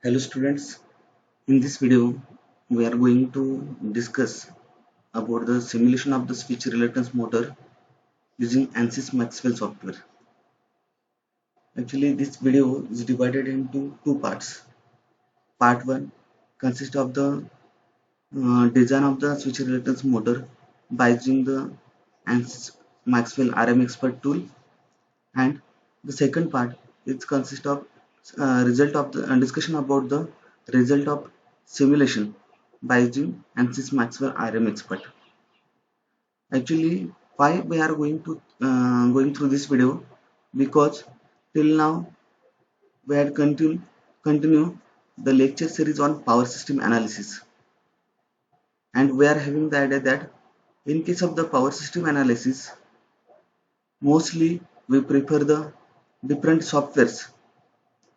Hello students, in this video we are going to discuss about the simulation of the switch reluctance motor using ANSYS Maxwell software. Actually this video is divided into two parts. Part 1 consists of the design of the switch reluctance motor by using the ANSYS Maxwell RM Expert tool, and the second part it consists of result of the discussion about the result of simulation by using ANSYS Maxwell RM Expert. Actually, why we are going to going through this video? Because till now we had continue the lecture series on power system analysis, and we are having the idea that in case of the power system analysis, mostly we prefer the different softwares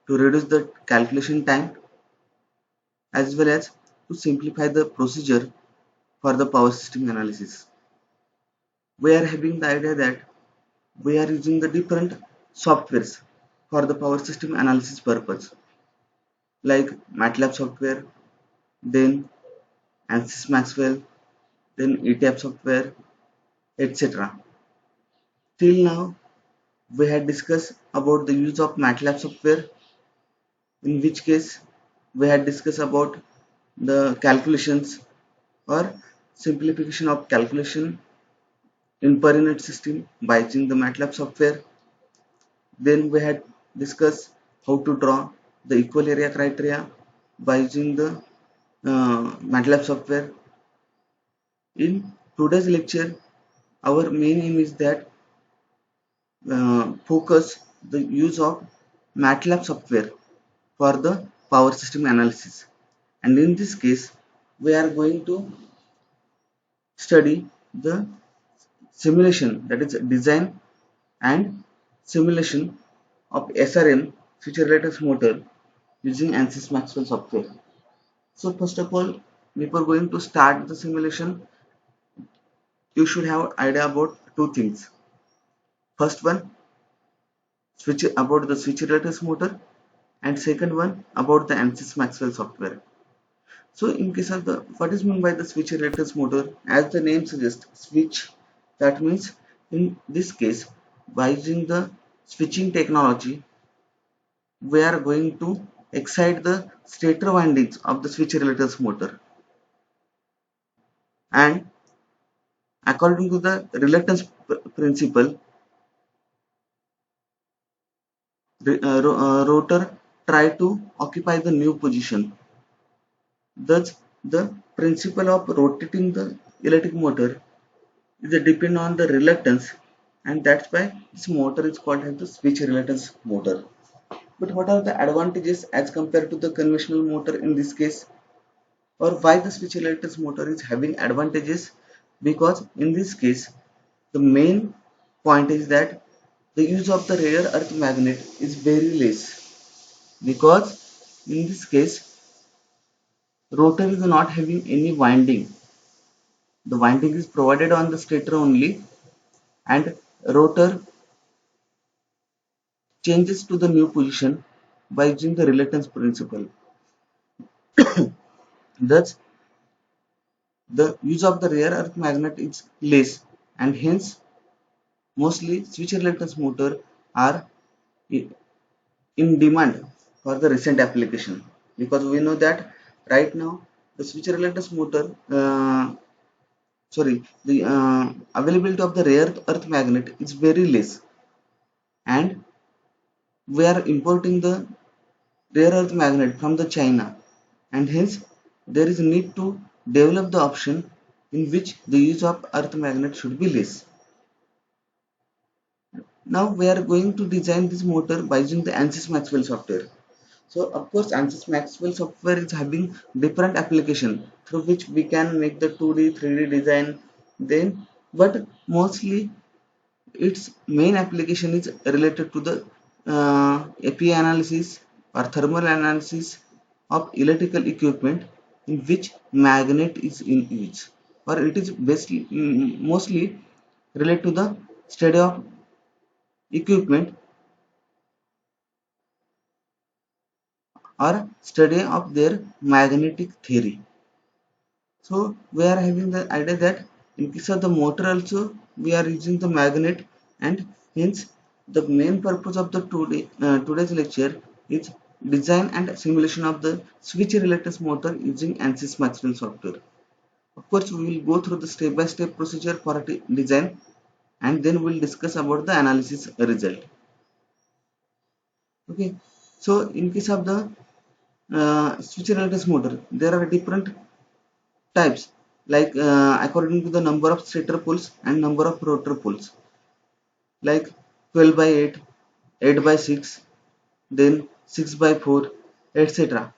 to reduce the calculation time as well as to simplify the procedure for the power system analysis. We are having the idea that we are using the different softwares for the power system analysis purpose, like MATLAB software, then ANSYS Maxwell, then ETAP software, etc. Till now, we had discussed about the use of MATLAB software, in which case we had discussed about the calculations or simplification of calculation in per unit system by using the MATLAB software. Then we had discussed how to draw the equal area criteria by using the MATLAB software. In today's lecture, our main aim is that focus the use of MATLAB software for the power system analysis. And in this case, we are going to study the simulation, that is design and simulation of SRM switch reluctance motor using ANSYS Maxwell software. So first of all, before going to start the simulation, you should have idea about two things. First one, switch about the switch reluctance motor, and second one about the ANSYS Maxwell software. So in case of the what is meant by the switch reluctance motor, as the name suggests, switch, that means in this case by using the switching technology we are going to excite the stator windings of the switch reluctance motor, and according to the reluctance principle, rotor try to occupy the new position. Thus, the principle of rotating the electric motor is depend on the reluctance, and that's why this motor is called as the switch reluctance motor. But what are the advantages as compared to the conventional motor in this case, or why the switch reluctance motor is having advantages? Because in this case, the main point is that the use of the rare earth magnet is very less, because in this case rotor is not having any winding. The winding is provided on the stator only, and rotor changes to the new position by using the reluctance principle. Thus, the use of the rare earth magnet is less, and hence mostly switch reluctance motor are in demand for the recent application, because we know that right now the switch reluctance motor the availability of the rare earth magnet is very less, and we are importing the rare earth magnet from the China, and hence there is a need to develop the option in which the use of earth magnet should be less. Now we are going to design this motor by using the ANSYS Maxwell software. So of course ANSYS Maxwell software is having different application through which we can make the 2D 3D design, then but mostly its main application is related to the API analysis or thermal analysis of electrical equipment in which magnet is in use, or it is basically mostly related to the study of equipment or study of their magnetic theory. So we are having the idea that in case of the motor also we are using the magnet, and hence the main purpose of the today's lecture is design and simulation of the switch reluctance motor using ANSYS Maxwell software. Of course, we will go through the step-by-step procedure for design, and then we'll discuss about the analysis result. Okay, so in case of the switch reluctance motor, there are different types, like according to the number of stator poles and number of rotor poles, like 12 by 8, 8 by 6, then 6 by 4, etc.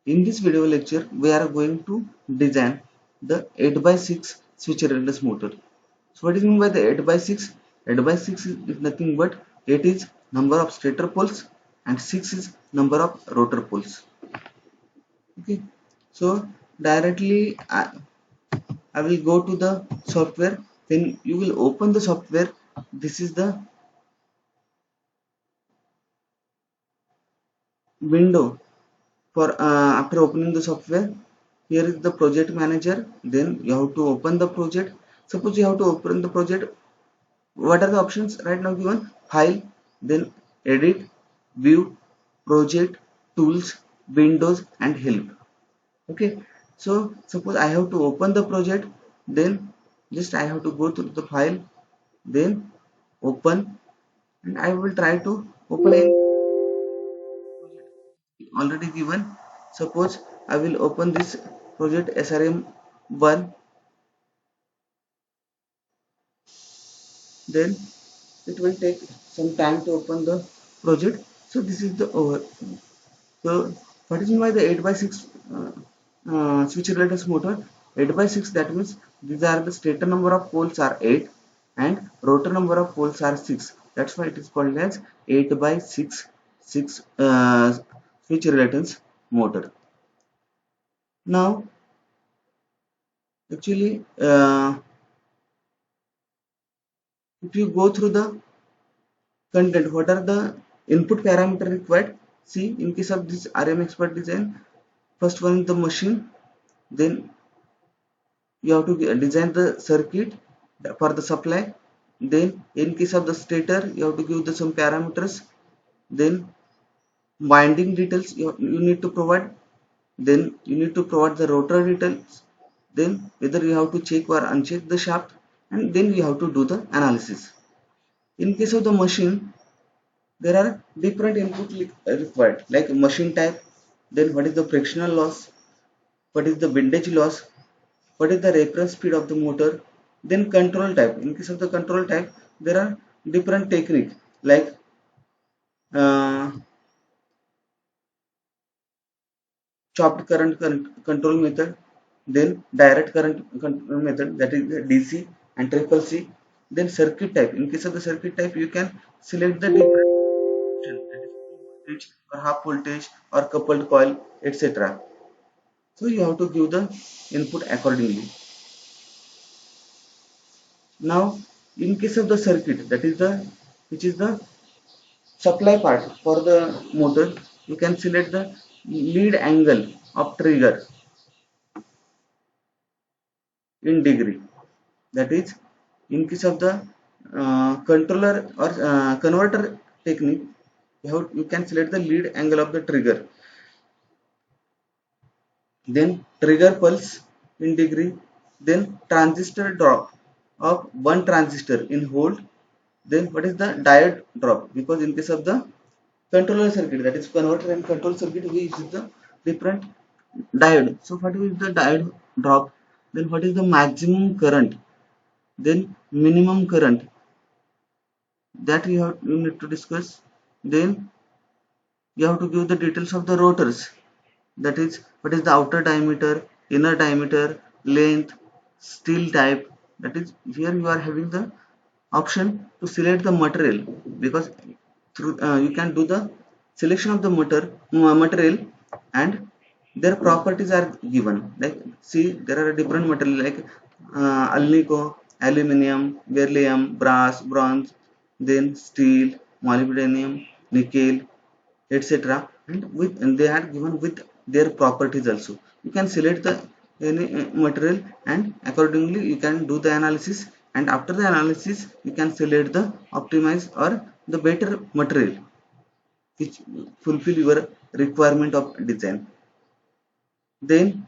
In this video lecture, we are going to design the 8 by 6 switch reluctance motor. So what is meant by the 8 by 6? 8 by 6 is nothing but 8 is number of stator poles and 6 is number of rotor poles. Okay, so directly I will go to the software. Then you will open the software. This is the window for after opening the software. Here is the project manager. Then you have to open the project. Suppose you have to open the project. What are the options right now given? File, then edit, view, project, tools, windows, and help. Okay, so suppose I have to open the project, then just I have to go to the file, then open, and I will try to open it already given. Suppose I will open this project SRM1, then it will take some time to open the project. So this is the over. So what is meant by the 8 by 6 switch reluctance motor? 8 by 6, that means these are the stator number of poles are 8 and rotor number of poles are 6. That's why it is called as 8 by 6 switch reluctance motor. Now actually if you go through the content, what are the input parameter required? See, in case of this RM expert design, first one is the machine, then you have to design the circuit for the supply, then in case of the stator you have to give the some parameters, then winding details you need to provide, then you need to provide the rotor details, then whether you have to check or uncheck the shaft, and then you have to do the analysis. In case of the machine, there are different input required, like machine type, then what is the frictional loss, what is the windage loss, what is the reference speed of the motor, then control type. In case of the control type, there are different technique, like uh, chopped current control method, then direct current control method, that is the DC and triple C. Then circuit type. In case of the circuit type, you can select the different option, that is full voltage or half voltage or coupled coil, etc. So you have to give the input accordingly. Now in case of the circuit, that is the which is the supply part for the motor, you can select the lead angle of trigger in degree. That is, in case of the controller or converter technique, you can select the lead angle of the trigger, then trigger pulse in degree, then transistor drop of one transistor in hold, then what is the diode drop, because in case of the controller circuit, that is converter and control circuit, we use the different diode. So what is the diode drop, then what is the maximum current, then minimum current, that you need to discuss. Then you have to give the details of the rotors, that is what is the outer diameter, inner diameter, length, steel type. That is, here you are having the option to select the material, because through you can do the selection of the material, and their properties are given, like see, there are different material like alnico, aluminum, beryllium, brass, bronze, then steel, molybdenum, nickel, etc. and they are given with their properties also. You can select the any material, and accordingly you can do the analysis, and after the analysis you can select the optimize or the better material which fulfill your requirement of design. Then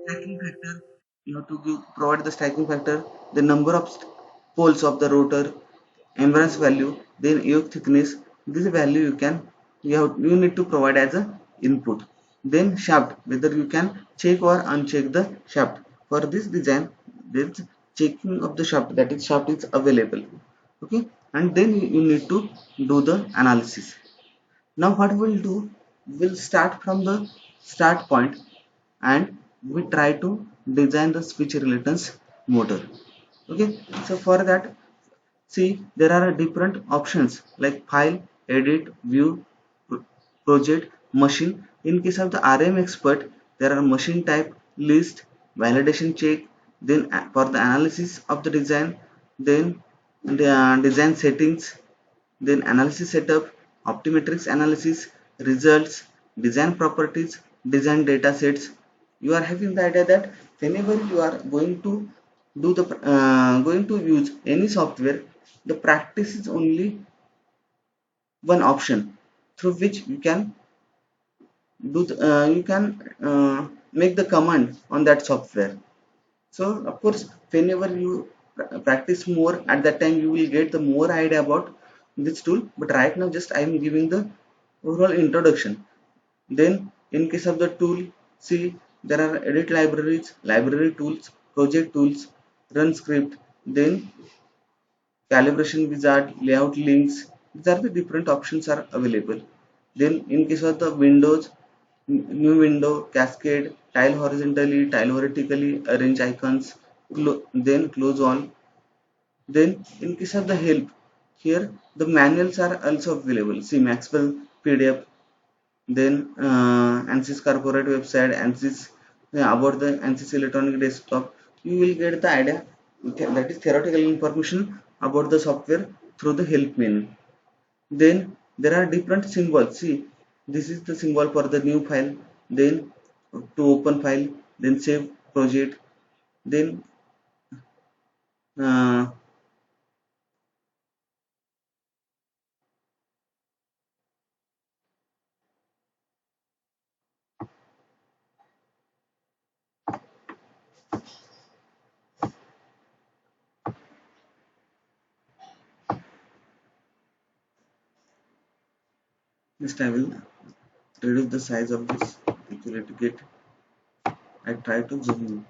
stacking factor, you have to provide the stacking factor, the number of poles of the rotor, embrace value, then yoke thickness. This value you need to provide as a input. Then shaft, whether you can check or uncheck the shaft. For this design, there's checking of the shaft, that is shaft is available. Okay, and then you need to do the analysis. Now what we'll do, we'll start from the start point, and we try to design the switch reluctance motor. Okay, so for that, see, there are different options like file, edit, view, project, machine. In case of the RM expert, there are machine type, list, validation check, then for the analysis of the design, then the design settings, then analysis setup, optometrics analysis, results, design properties, design data sets. You are having the idea that whenever you are going to going to use any software, the practice is only one option through which you can you can make the command on that software. So of course, whenever you practice more, at that time you will get the more idea about this tool, but right now just I am giving the overall introduction. Then in case of the tool, see, there are edit libraries, library tools, project tools, run script, then calibration wizard, layout links. These are the different options are available. Then in case of the windows, new window, cascade, tile horizontally, tile vertically, arrange icons, then close all. Then in case of the help, here the manuals are also available. See, Maxwell PDF, then ANSYS corporate website, ANSYS, about the ANSYS electronic desktop. You will get the idea, that is theoretical information about the software through the help menu. Then there are different symbols. See, this is the symbol for the new file, then to open file, then save project, then uh, just I will reduce the size of this actually to get. I try to zoom in.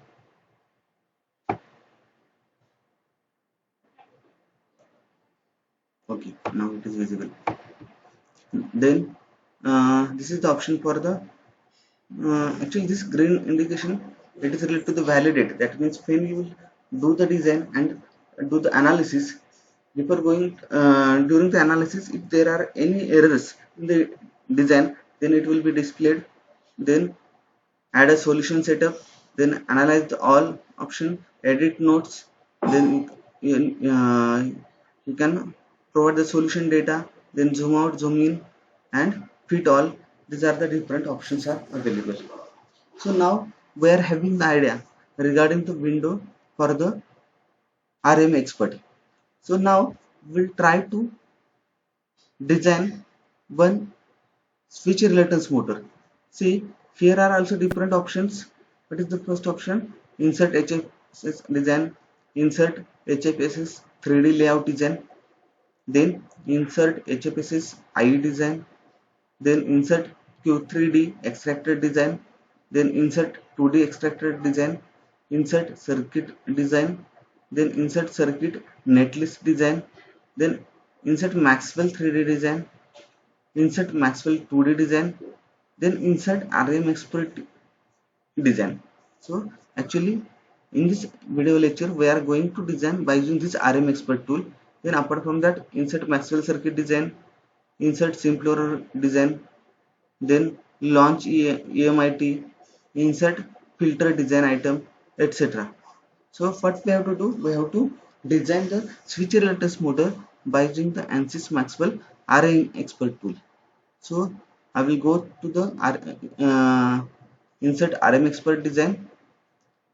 Okay, now it is visible. Then this is the option for the actually this green indication, it is related to the validate. That means when you will do the design and do the analysis, before going during the analysis, if there are any errors in the design, then it will be displayed. Then add a solution setup, then analyze the all option, edit notes, then you, you can provide the solution data, then zoom out, zoom in, and fit all. These are the different options are available. So now we are having the idea regarding the window for the RM expert. So now we'll try to design one switch reluctance motor. See, here are also different options. What is the first option? Insert HFSS design, insert HFSS 3D layout design, then insert HFSS IE design, then insert Q3D extracted design, then insert 2D extracted design, insert circuit design, then insert circuit netlist design, then insert Maxwell 3D design, insert Maxwell 2D design, then insert RM expert design. So actually in this video lecture we are going to design by using this RM expert tool. Then apart from that, insert Maxwell circuit design, insert simpler design, then launch EMIT, insert filter design item, etc. So what we have to do, we have to design the switch reluctance motor by using the ANSYS Maxwell RM expert tool. So I will go to the insert RM expert design.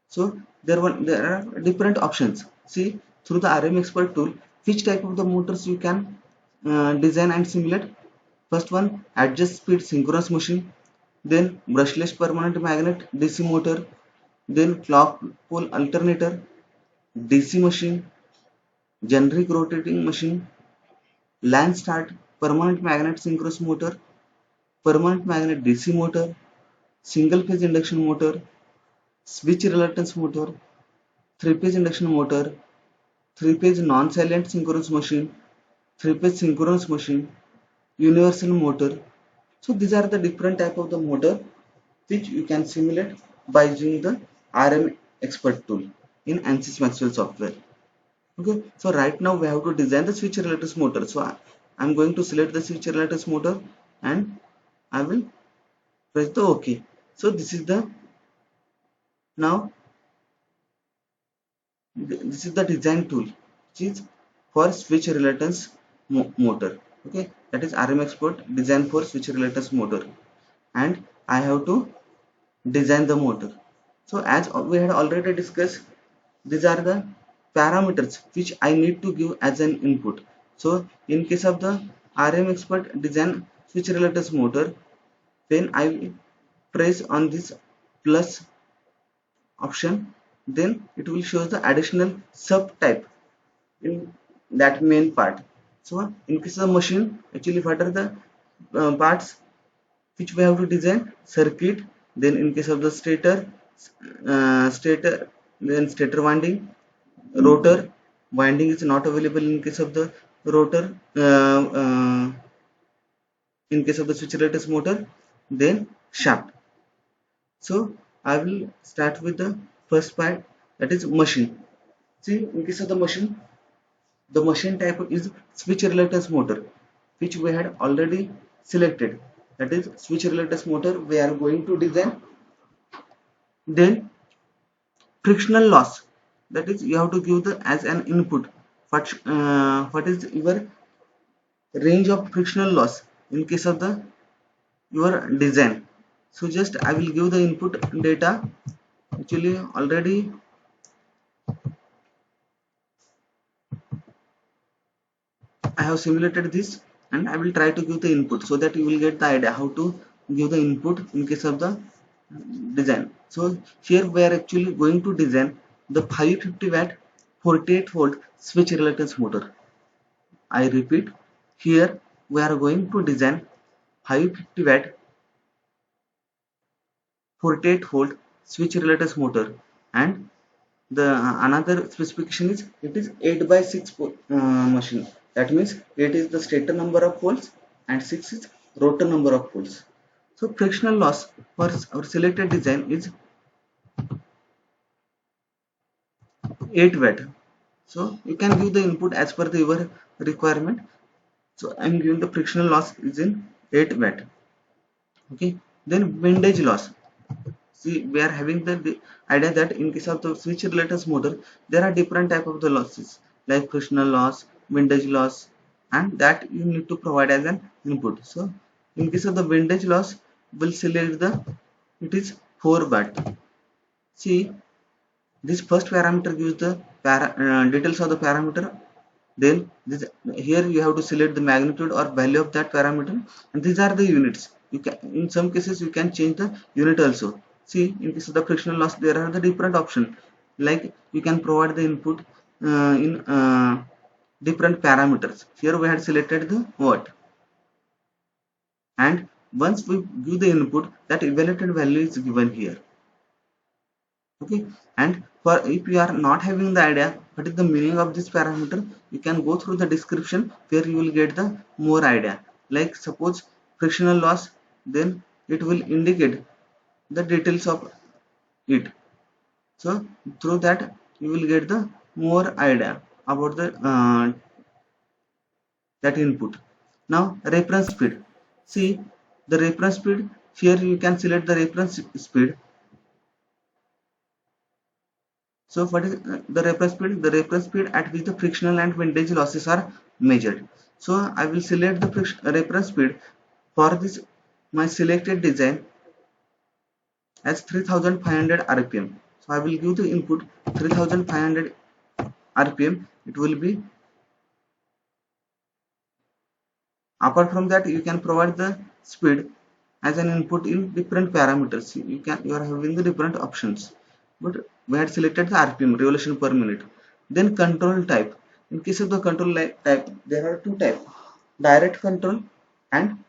So there are different options. See, through the RM expert tool, which type of the motors you can design and simulate. First one, adjust speed synchronous motion, then brushless permanent magnet DC motor, then clock pole alternator, DC machine, generic rotating machine, land start, permanent magnet synchronous motor, permanent magnet DC motor, single phase induction motor, switch reluctance motor, three phase induction motor, three phase non-silent synchronous machine, three phase synchronous machine, universal motor. So these are the different type of the motor which you can simulate by using the RM expert tool in ANSYS Maxwell software. Okay, so right now we have to design the switch reluctance motor. So I'm going to select the switch reluctance motor and I will press the OK. So this is the now this is the design tool which is for switch reluctance motor. Okay, that is RM expert design for switch reluctance motor, and I have to design the motor. So as we had already discussed, these are the parameters which I need to give as an input. So in case of the RM expert design switch reluctance motor, when I press on this plus option, then it will show the additional subtype in that main part. So in case of the machine, actually what are the parts which we have to design? Circuit, then in case of the stator, then stator winding, rotor winding is not available in case of the rotor, in case of the switch reluctance motor, then shaft. So I will start with the first part, that is machine. See, in case of the machine type is switch reluctance motor, which we had already selected. That is switch reluctance motor we are going to design. Then frictional loss, that is you have to give the as an input. What is your range of frictional loss in case of the your design? So just I will give the input data. Actually already I have simulated this, and I will try to give the input so that you will get the idea how to give the input in case of the design. So here we are actually going to design the 550 watt 48 volt switch reluctance motor. I repeat, here we are going to design 550 watt 48 volt switch reluctance motor, and the another specification is it is 8 by 6 machine. That means 8 is the stator number of poles and 6 is rotor number of poles. So frictional loss for our selected design is 8 watt. So you can give the input as per your requirement. So I am giving the frictional loss is in 8 watt. Okay, then windage loss. See, we are having the idea that in case of the switch reluctance motor, there are different type of the losses like frictional loss, windage loss, and that you need to provide as an input. So in case of the windage loss, we'll select the it is 4 watt. See, this first parameter gives the details of the parameter. Then this here you have to select the magnitude or value of that parameter, and these are the units. You can in some cases you can change the unit also. See, in case of the frictional loss, there are the different options. Like you can provide the input in different parameters. Here we had selected the watt, and once we give the input, that evaluated value is given here. Okay, and for if you are not having the idea what is the meaning of this parameter, you can go through the description where you will get the more idea. Like suppose frictional loss, then it will indicate the details of it. So through that you will get the more idea about the that input. Now reference speed. See, the reference speed, here you can select the reference speed. So what is the reference speed? The reference speed at which the frictional and windage losses are measured. So I will select the reference speed for this my selected design as 3500 rpm. So I will give the input 3500 rpm. It will be, apart from that, you can provide the speed as an input in different parameters. You are having the different options, but we had selected the rpm, revolution per minute. Then control type. In case of the control type, there are two types: direct control and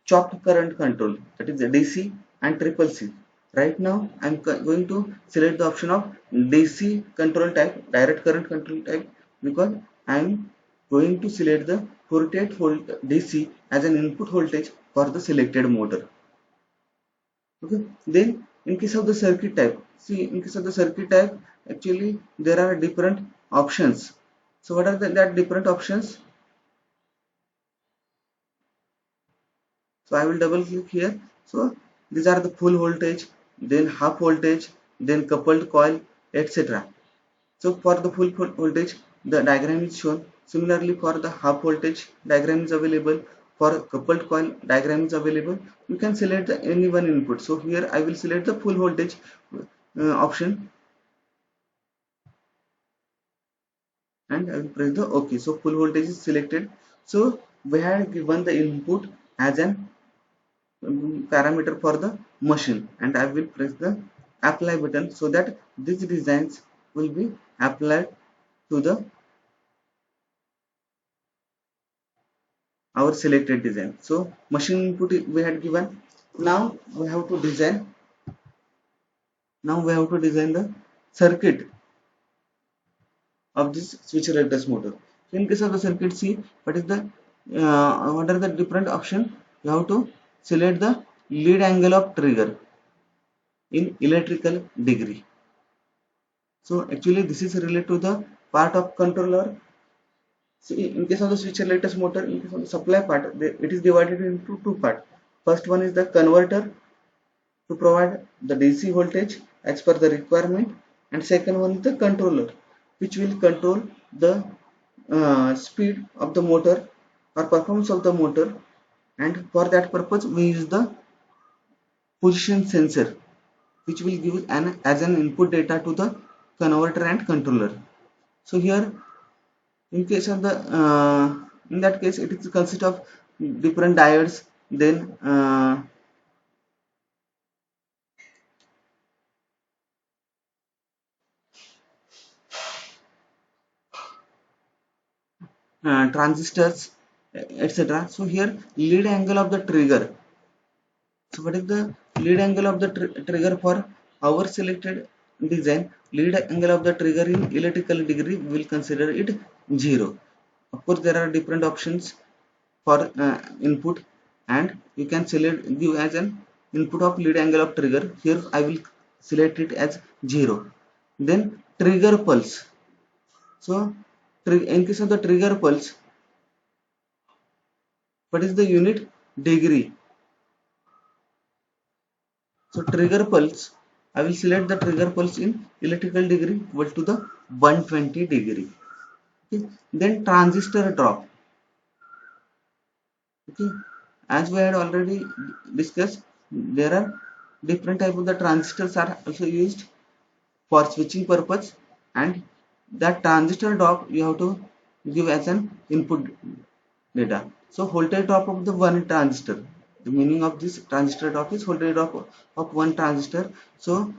chopped current control, that is the DC and triple C. Right now I am going to select the option of DC control type, direct current control type, because I am going to select the 48 volt DC as an input voltage for the selected motor. Okay. Then in case of the circuit type, see, in case of the circuit type, actually there are different options. So what are that different options? So I will double click here. So these are the full voltage, then half voltage, then coupled coil, etc. So for the full voltage, the diagram is shown. Similarly, for the half voltage, diagram is available. For coupled coil, diagram is available. You can select any one input. So here I will select the full voltage option, and I will press the OK. So full voltage is selected. So we have given the input as an parameter for the machine, and I will press the apply button so that these designs will be applied to the our selected design. So machine input we had given. Now we have to design. Now we have to design the circuit of this switch reverse motor. So in case of the circuit, see what are the different options. You have to select the lead angle of trigger in electrical degree. So actually this is related to the part of controller. See, in case of the switch latest motor, in case of the supply part, it is divided into two parts. First one is the converter to provide the DC voltage as per the requirement, and second one is the controller, which will control the speed of the motor or performance of the motor, and for that purpose we use the position sensor, which will give an as an input data to the converter and controller. So here, in case of the in that case, it is consist of different diodes, then transistors, etc. So here, lead angle of the trigger. So what is the lead angle of the trigger for our selected design? Lead angle of the trigger in electrical degree, we will consider it 0. Of course, there are different options for input, and you can select give as an input of lead angle of trigger. Here I will select it as 0. Then trigger pulse. So in case of the trigger pulse, what is the unit? Degree. So trigger pulse, I will select the trigger pulse in electrical degree equal to the 120 degree. Okay. Then transistor drop. Okay. As we had already discussed, there are different type of the transistors are also used for switching purpose, and that transistor drop you have to give as an input data. So voltage drop of the one transistor. The meaning of this transistor drop is voltage drop of one transistor. So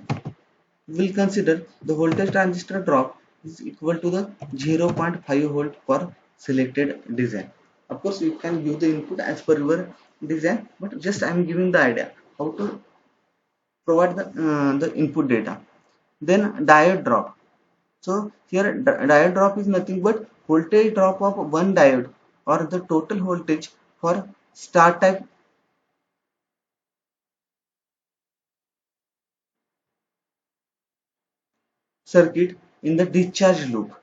we'll consider the voltage transistor drop is equal to the 0.5 volt for selected design. Of course, you can give the input as per your design, but just I am giving the idea how to provide the input data. Then diode drop. So here diode drop is nothing but voltage drop of one diode or the total voltage for star type circuit in the discharge loop.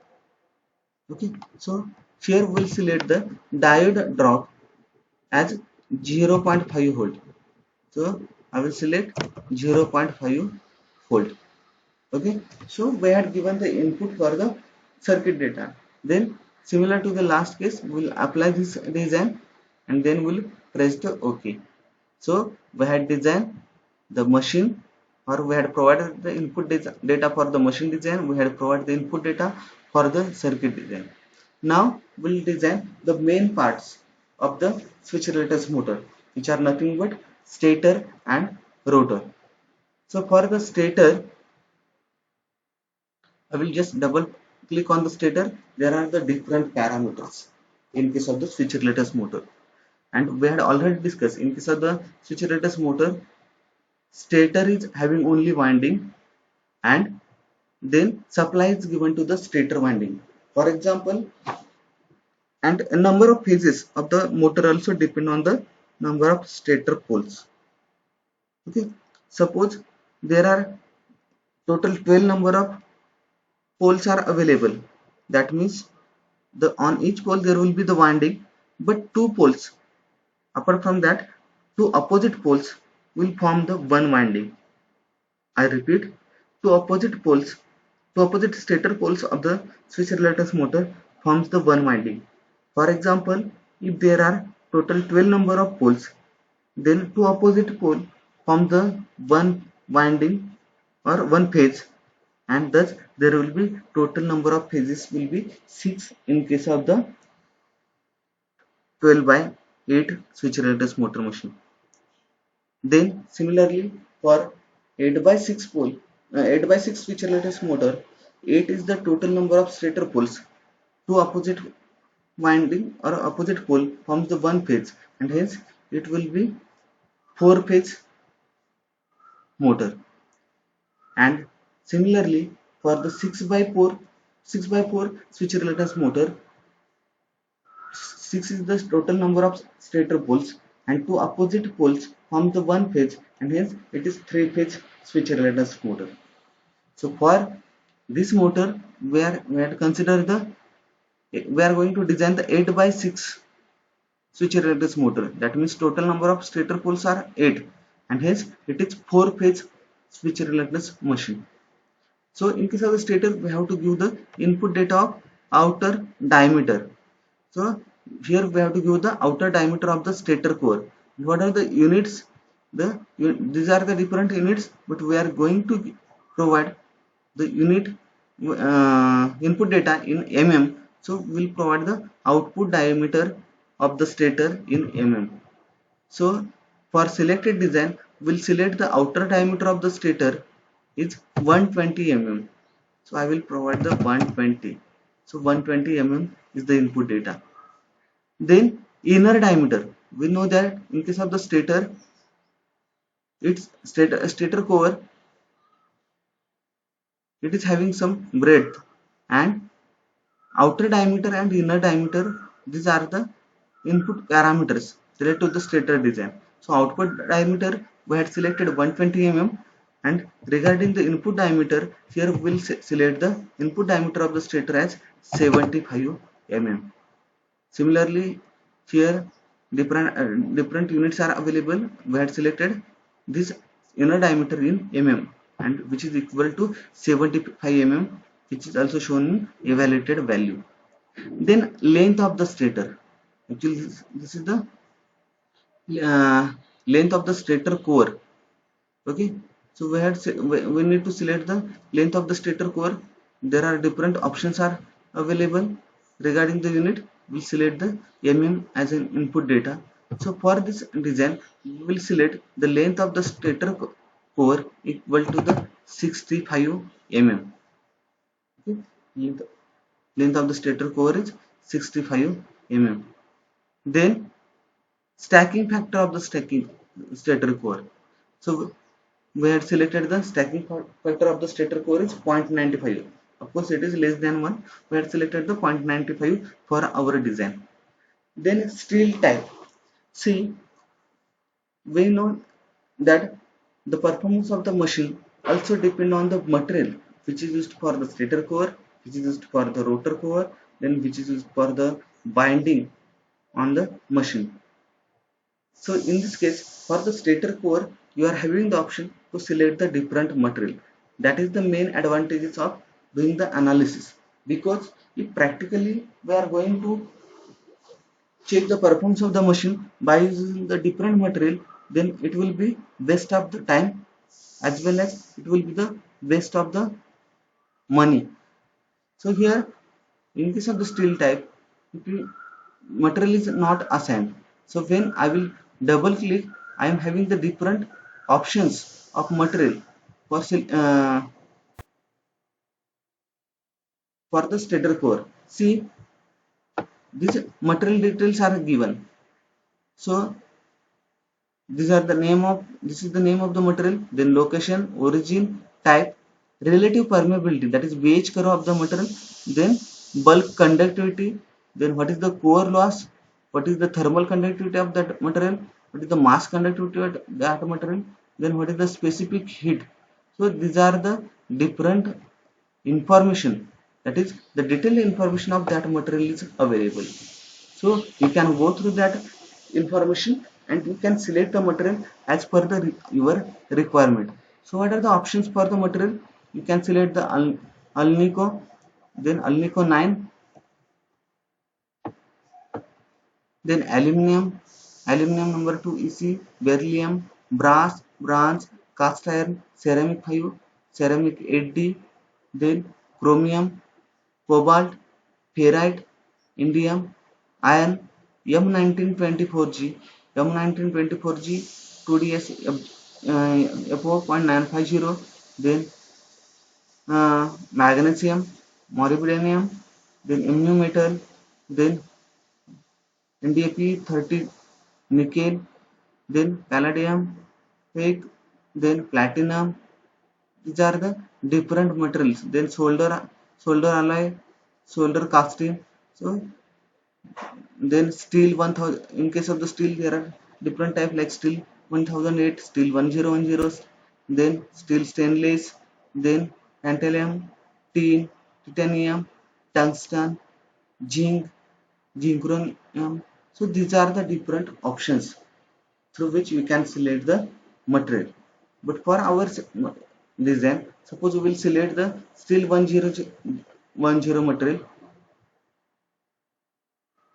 Okay, so here we'll select the diode drop as 0.5 volt. So I will select 0.5 volt. Okay, so we had given the input for the circuit data. Then Similar to the last case, we'll apply this design and then we'll press the OK. So we had designed the machine, or we had provided the input data for the machine design, we had provided the input data for the circuit design. Now we'll design the main parts of the switch related motor, which are nothing but stator and rotor. So for the stator, I will just double click on the stator. There are the different parameters in case of the switch related motor, and we had already discussed in case of the switch related motor, stator is having only winding and then supply is given to the stator winding, for example, and a number of phases of the motor also depend on the number of stator poles. Okay, suppose there are total 12 number of poles are available. That means the on each pole there will be the winding, but two poles apart from that, two opposite poles will form the one winding. I repeat, two opposite poles, two opposite stator poles of the switch related motor forms the one winding. For example, if there are total 12 number of poles, then two opposite poles form the one winding or one phase, and thus there will be total number of phases will be 6 in case of the 12 by 8 switch related motor machine. Then similarly for 8 by 6 pole, 8 by 6 switch related motor, 8 is the total number of stator poles. Two opposite winding or opposite pole forms the one phase, and hence it will be 4 phase motor. And similarly for the 6 by 4 switch related motor, 6 is the total number of stator poles and two opposite poles form the one phase, and hence it is 3 phase switch related motor. So for this motor we are going to design the 8 by 6 switch related motor. That means total number of stator poles are 8, and hence it is 4 phase switch related machine. So in case of the stator, we have to give the input data of outer diameter. So here we have to give the outer diameter of the stator core. What are the units? These are the different units, but we are going to provide the unit input data in mm. So we will provide the output diameter of the stator in mm. So for selected design, we'll select the outer diameter of the stator is 120 mm. So I will provide the 120. So 120 mm is the input data. Then inner diameter. We know that in case of the stator, its stator core, it is having some breadth, and outer diameter and inner diameter, these are the input parameters related to the stator design. So output diameter we had selected 120 mm, and regarding the input diameter, here we will select the input diameter of the stator as 75 mm. Similarly, here different units are available. We had selected this inner diameter in mm, and which is equal to 75 mm, which is also shown in evaluated value. Then length of the stator. Actually, this is the length of the stator core. Okay, so we need to select the length of the stator core. There are different options are available regarding the unit. We select the mm as an input data. So for this design, we will select the length of the stator core equal to the 65 mm. Okay, length of the stator core is 65 mm. Then stacking factor of the stator core. So we had selected the stacking factor of the stator core is 0.95. Of course, it is less than 1. We had selected the 0.95 for our design. Then steel type. See, we know that the performance of the machine also depend on the material which is used for the stator core, which is used for the rotor core, then which is used for the binding on the machine. So in this case, for the stator core, you are having the option to select the different material. That is the main advantages of doing the analysis, because if practically we are going to check the performance of the machine by using the different material, then it will be waste of the time as well as it will be the waste of the money. So here in case of the steel type, it will, material is not assigned. So when I will double click, I am having the different options of material for for the stator core. See, these material details are given. So this is the name of the material, then location, origin, type, relative permeability, that is BH curve of the material, then bulk conductivity, then what is the core loss, what is the thermal conductivity of that material, what is the mass conductivity of that material, then what is the specific heat. So these are the different information, that is the detailed information of that material is available. So you can go through that information and you can select the material as per the your requirement. So what are the options for the material? You can select the Alnico, then Alnico 9, then aluminum number 2 EC, beryllium, brass, bronze, cast iron, ceramic 5, ceramic 8D, then chromium, cobalt, ferrite, indium, iron, M1924G, M1924G, 2DS F4.950, then magnesium, molybdenum, then mu metal, then NDAP 30 nickel, then palladium, fake, then platinum. These are the different materials. Then solder alloy, solder casting. So then steel 1000. In case of the steel, there are different type like steel 1008, steel 1010, then steel stainless, then tantalum, tin, titanium, tungsten, zinc, zirconium. So these are the different options through which we can select the material. But for our design, suppose we will select the steel 1010 material.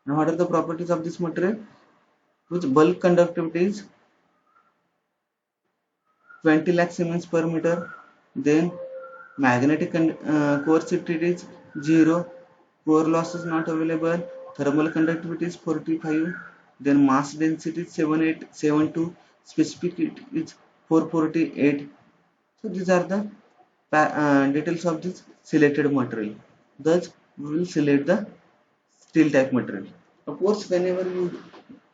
Now what are the properties of this material? Whose bulk conductivity is 20 lakh Siemens per meter, then magnetic coercivity is 0, core loss is not available, thermal conductivity is 45, then mass density is 7872, specific heat is 448. So these are the details of this selected material. Thus we will select the steel type material. Of course, whenever you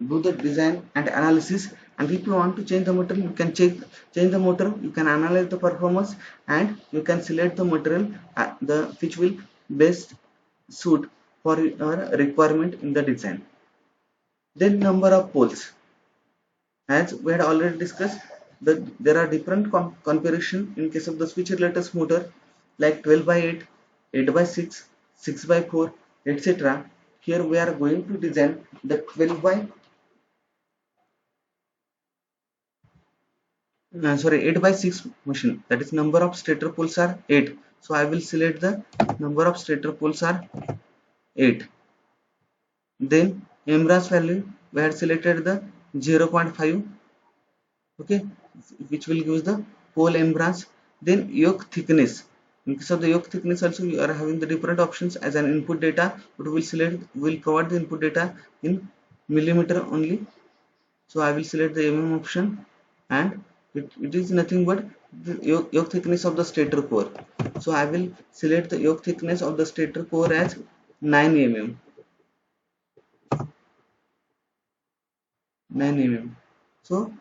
do the design and analysis, and if you want to change the material, you can change the material, you can analyze the performance, and you can select the material the which will best suit for your requirement in the design. Then number of poles, as we had already discussed, that there are different configuration in case of the switch related motor like 12 by 8, 8 by 6, 6 by 4, etc. Here we are going to design the 12 by 8 by 6 machine, that is number of stator poles are 8. So I will select the number of stator poles are 8. Then MRAS value, we had selected the 0.5, okay, which will give the pole MRAS. Then yoke thickness, in case of the yoke thickness also we are having the different options as an input data, but we will provide the input data in millimeter only. So I will select the option, and it is nothing but the yoke thickness of the stator core. So I will select the yoke thickness of the stator core as 9 mm. 9 mm. So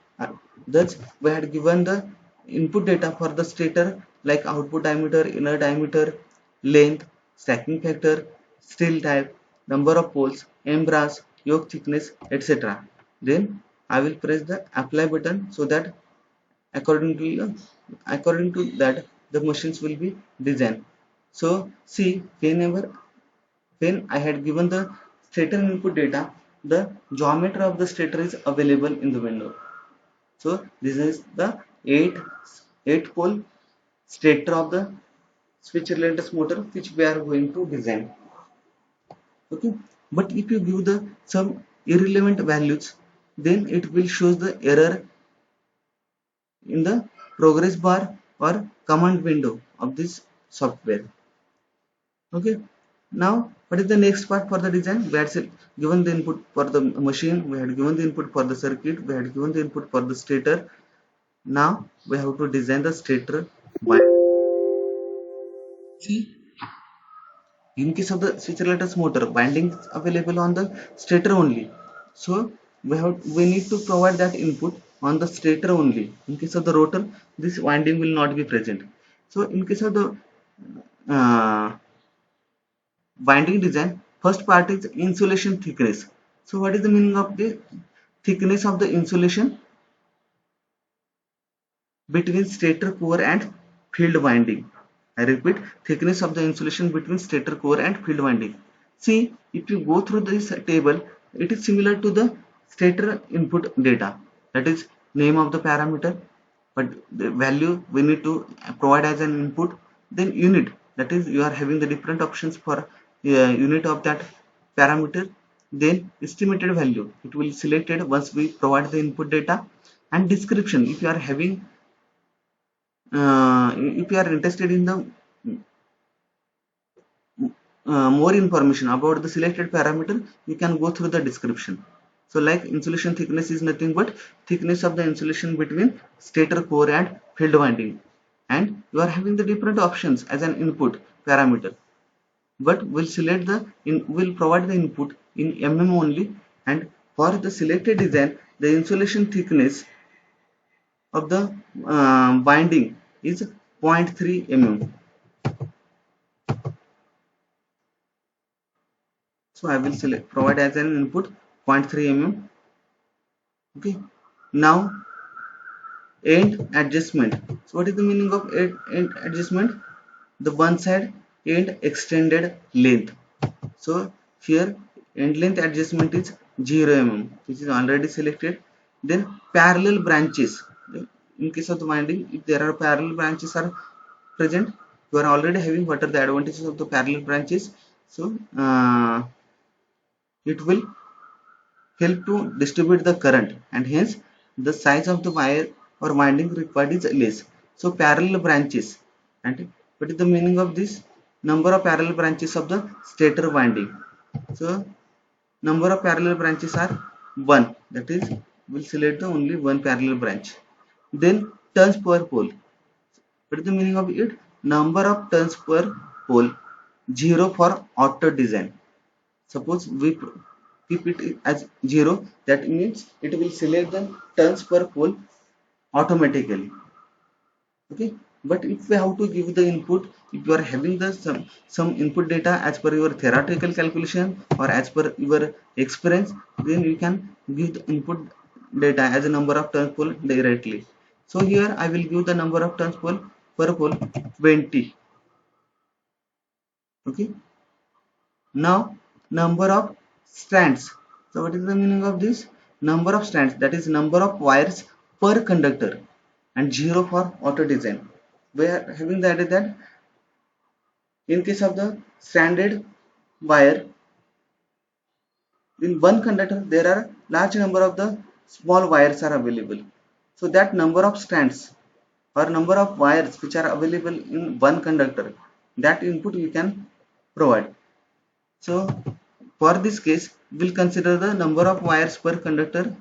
thus we had given the input data for the stator like output diameter, inner diameter, length, stacking factor, steel type, number of poles, brass, yoke thickness, etc. Then I will press the apply button so that according to that the machines will be designed. So see, when I had given the stator input data, the geometry of the stator is available in the window. So this is the 8 pole stator of the switch relentless motor which we are going to design. Okay, but if you give the some irrelevant values, then it will show the error in the progress bar or command window of this software. Okay, now what is the next part for the design? We had given the input for the machine, we had given the input for the circuit, we had given the input for the stator. Now we have to design the stator. See, in case of the switch related motor, winding is available on the stator only. So we need to provide that input on the stator only. In case of the rotor, this winding will not be present. So in case of the uh, winding design, first part is insulation thickness. So what is the meaning of the thickness of the insulation between stator core and field winding? I repeat, thickness of the insulation between stator core and field winding. See, if you go through this table, it is similar to the stator input data. That is name of the parameter, but the value we need to provide as an input. Then unit, that is you are having the different options for unit of that parameter. Then estimated value, it will selected once we provide the input data. And description, if you are having if you are interested in the more information about the selected parameter, you can go through the description. So like insulation thickness is nothing but thickness of the insulation between stator core and field winding, and you are having the different options as an input parameter, but will provide the input in mm only. And for the selected design, the insulation thickness of the winding is 0.3 mm. So I will select provide as an input 0.3 mm. Okay. Now end adjustment. So what is the meaning of end adjustment? The one side end extended length. So here end length adjustment is 0 mm, which is already selected. Then parallel branches. In case of the winding, if there are parallel branches are present, you are already having what are the advantages of the parallel branches. So it will help to distribute the current, and hence the size of the wire or winding required is less. So parallel branches, and what is the meaning of this? Number of parallel branches of the stator winding. So number of parallel branches are 1, that is we'll select the only one parallel branch. Then turns per pole. What is the meaning of it? Number of turns per pole, 0 for auto design. Suppose we keep it as 0, that means it will select the turns per pole automatically. Okay, but if we have to give the input, if you are having the some input data as per your theoretical calculation or as per your experience, then you can give the input data as a number of turns pole directly. So here I will give the number of turns pole per pole 20. Okay, now number of strands. So what is the meaning of this? Number of strands, that is number of wires per conductor, and 0 for auto design. We are having the idea that in case of the stranded wire, in one conductor there are large number of the small wires are available. So that number of strands or number of wires which are available in one conductor, that input we can provide. So for this case, we'll consider the number of wires per conductor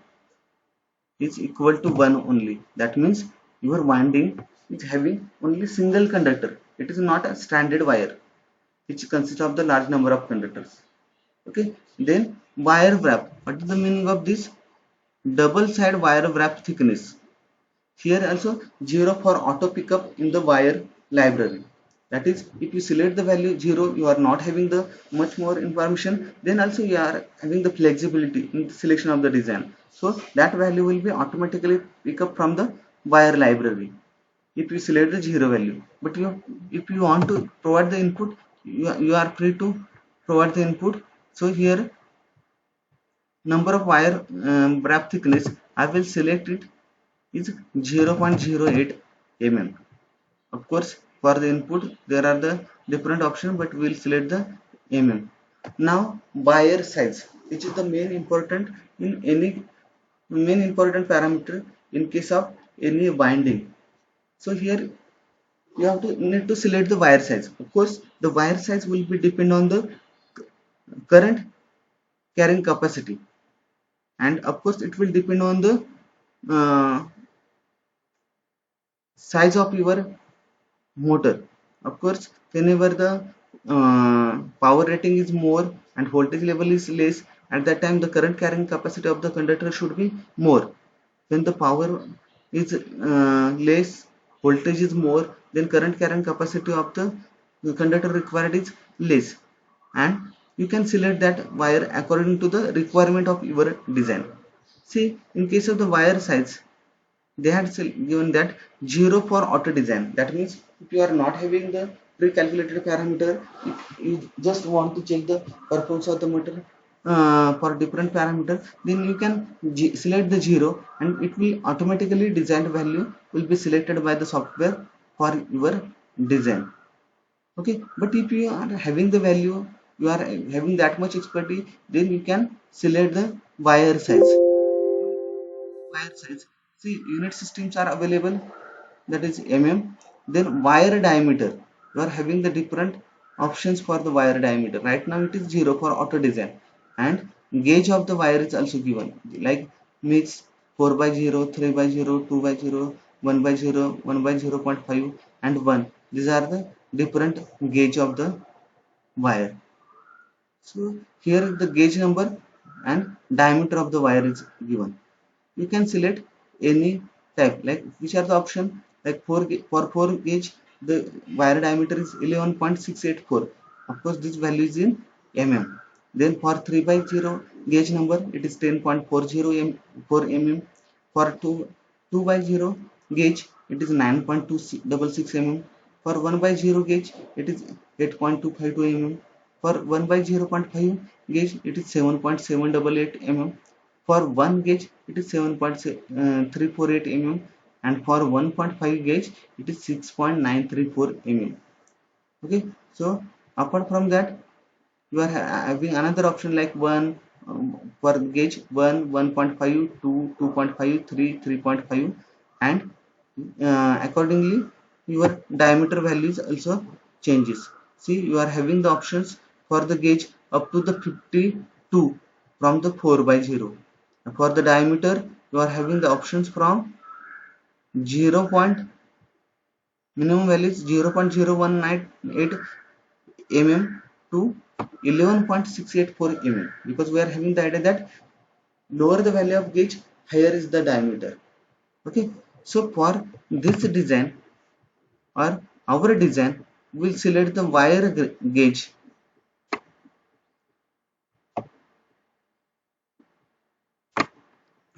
is equal to 1 only. That means your winding is having only single conductor. It is not a stranded wire which consists of the large number of conductors. Okay. Then wire wrap. What is the meaning of this? Double side wire wrap thickness. Here also 0 for auto pickup in the wire library. That is, if you select the value 0, you are not having the much more information. Then also you are having the flexibility in the selection of the design. So that value will be automatically pick up from the wire library if you select the 0 value. But if you want to provide the input, you are free to provide the input. So here number of wire wrap thickness, I will select it is 0.08 mm. Of course, for the input there are the different options, but we will select the mm. Now wire size, which is the main important parameter in case of any winding. So here you have to need to select the wire size. Of course, the wire size will be depend on the current carrying capacity, and of course it will depend on the uh, size of your motor. Of course, whenever the power rating is more and voltage level is less, at that time the current carrying capacity of the conductor should be more. When the power is less, voltage is more, then current carrying capacity of the conductor required is less, and you can select that wire according to the requirement of your design. See, in case of the wire size, they had given that 0 for auto design. That means if you are not having the pre-calculated parameter, if you just want to check the performance of the motor for different parameter, then you can select the 0 and it will automatically designed value will be selected by the software for your design. Okay, but if you are having the value, you are having that much expertise, then you can select the wire size. Wire size, see, unit systems are available, that is mm. Then wire diameter, you are having the different options for the wire diameter. Right now it is 0 for auto design, and gauge of the wire is also given, like mix 4 by 0, 3 by 0, 2 by 0, 1 by 0, 1 by 0 0.5 and 1. These are the different gauge of the wire. So here the gauge number and diameter of the wire is given. You can select any type, like which are the option, like for 4 gauge the wire diameter is 11.684. Of course this value is in mm. Then for 3 by 0 gauge number, it is 10.40 4 mm. For 2 by 0 gauge, it is 9.266 mm. For 1 by 0 gauge, it is 8.252 mm. For 1 by 0.5 gauge, it is 7.788 mm. For 1 gauge, it is 7.348 mm, and for 1.5 gauge, it is 6.934 mm. Okay, so apart from that, you are having another option like 1 for gauge 1, 1.5, 2, 2.5, 3, 3.5, and accordingly your diameter values also changes. See, you are having the options for the gauge up to the 52 from the 4 by 0. For the diameter, you are having the options from 0. Minimum value is 0.0198 mm to 11.684 mm, because we are having the idea that lower the value of gauge, higher is the diameter. Okay, so for this design or our design, we'll select the wire gauge.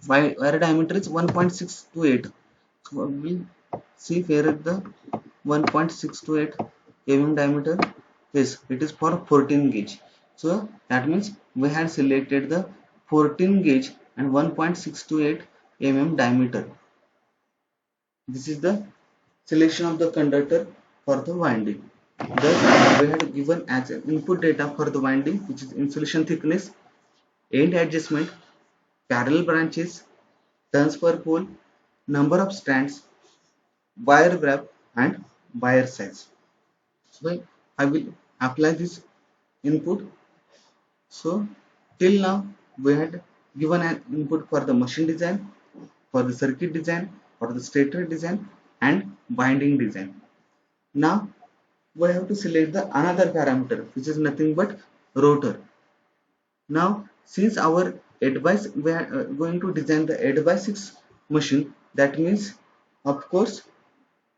Wire diameter is 1.628. So we see here at the 1.628 mm diameter. Yes, it is for 14 gauge. So that means we had selected the 14 gauge and 1.628 mm diameter. This is the selection of the conductor for the winding. Thus, we had given as an input data for the winding, which is insulation thickness, end adjustment, parallel branches, turns per pole, number of strands, wire wrap, and wire size. So I will apply this input. So till now we had given an input for the machine design, for the circuit design, for the stator design, and winding design. Now we have to select the another parameter, which is nothing but rotor. Now since our 8 by we are going to design the 8 by 6 machine, that means of course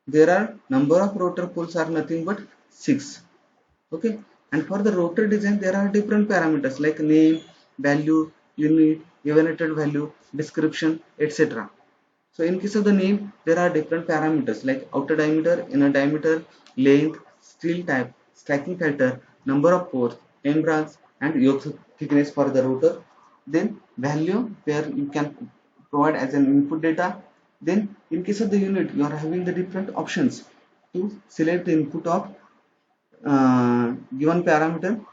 there are number of rotor poles are nothing but 6. Okay, and for the rotor design there are different parameters like name, value, unit, evaluated value, description, etc. So in case of the name, there are different parameters like outer diameter, inner diameter, length, steel type, stacking factor, number of pores, membranes, and yoke thickness for the rotor. Then value, where you can provide as an input data. Then in case of the unit, you are having the different options to select the input of given parameter.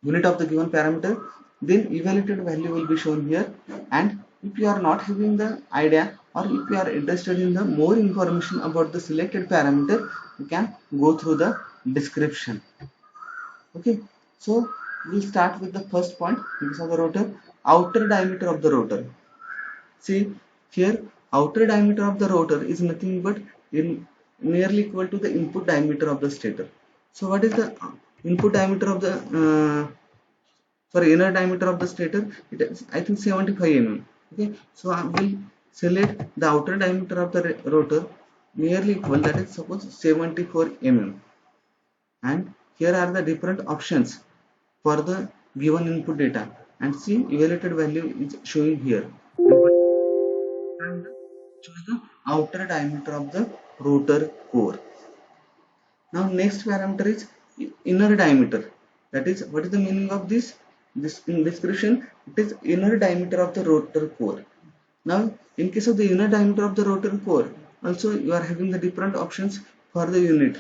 unit of the given parameter, then evaluated value will be shown here. And if you are not having the idea, or if you are interested in the more information about the selected parameter, you can go through the description. Okay, so we'll start with the first point. This is the rotor, outer diameter of the rotor. See here, outer diameter of the rotor is nothing but in nearly equal to the input diameter of the stator. So what is the input diameter of the inner diameter of the stator? It is, I think, 75 mm. Okay, so I will select the outer diameter of the rotor nearly equal, that is suppose 74 mm. And here are the different options for the given input data, and see evaluated value is showing here. And choose the outer diameter of the rotor core. Now next parameter is inner diameter. That is, what is the meaning of this? This in description, it is inner diameter of the rotor core. Now in case of the inner diameter of the rotor core, also you are having the different options for the unit,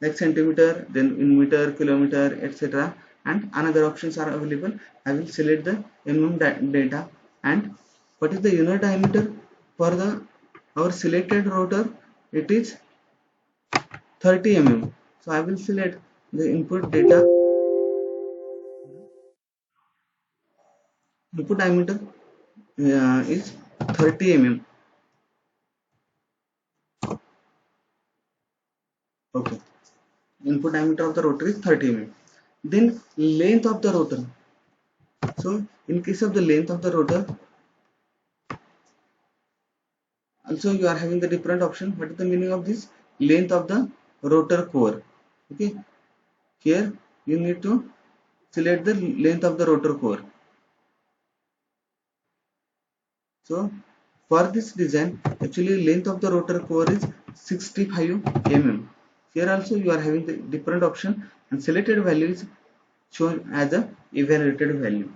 like centimeter, then in meter, kilometer, etc. And another options are available. I will select the data. And what is the inner diameter for the our selected rotor? It is 30 mm. So I will select the input diameter is 30 mm. Okay, input diameter of the rotor is 30 mm. Then length of the rotor. So in case of the length of the rotor, also you are having the different option. What is the meaning of this? Length of the rotor core. Okay, here you need to select the length of the rotor core. So for this design, actually length of the rotor core is 65 mm. Here also you are having the different option, and selected value is shown as a evaluated value.